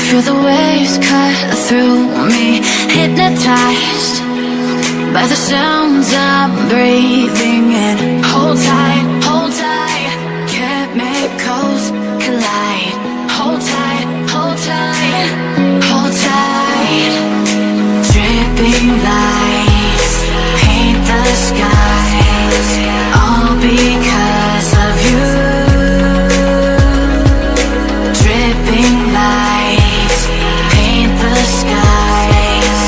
feel the waves cut through me, hypnotized by the sounds I'm breathing in. Hold tight, chemicals collide. Hold tight, hold tight, hold tight. Dripping lights paint the skies, all because of you. Dripping lights paint the skies,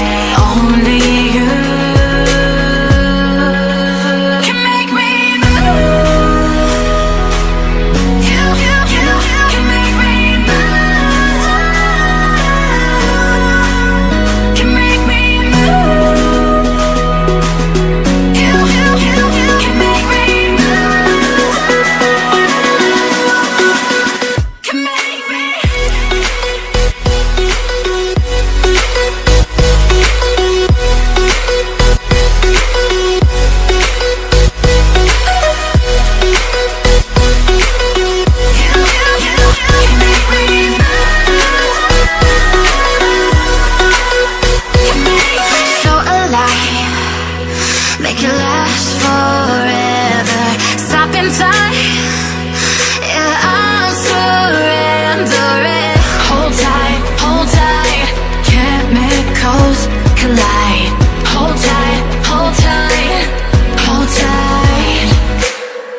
only you can make me move. You can make me move. Can make me move. You can make me move. Can make me. So alive, make it last forever. Stop in time, yeah, I'm surrendering. Hold tight, chemicals collide. Hold tight, hold tight, hold tight.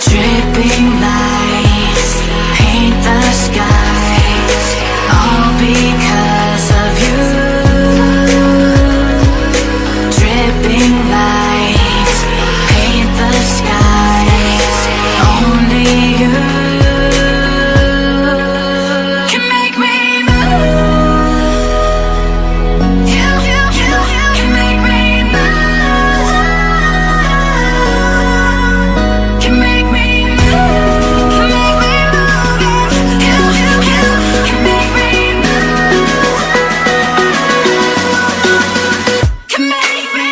Dripping lights paint the skies, all because of you. Dripping lights paint the skies, only you can make me move. You can make me move. Can make me move. Can make me move. You can make me move. Can make me.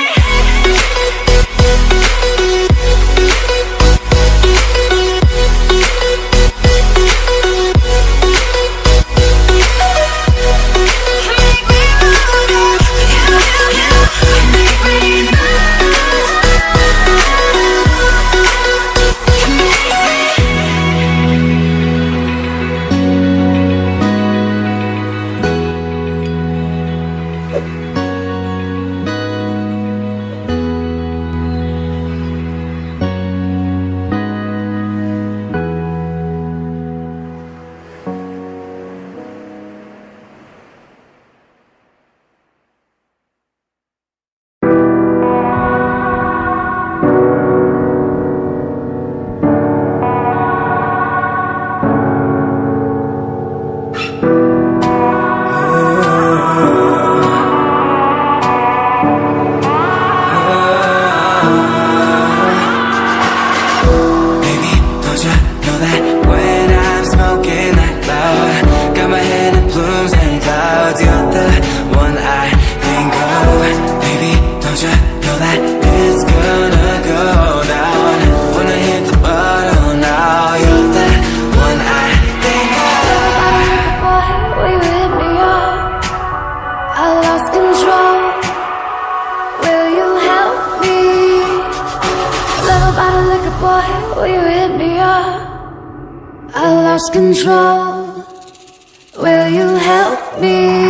Baby, don't you know that when I'm smoking that loud, got my head in plumes and clouds, you're the one I think of. Baby, don't you know that it's gonna go down when I hit the bottom now, you're the one I think of. Boy, will you hit me up? I lost control. Will you help me? Little bottle liquor, boy, will you hit me up? I lost control. Will you help me?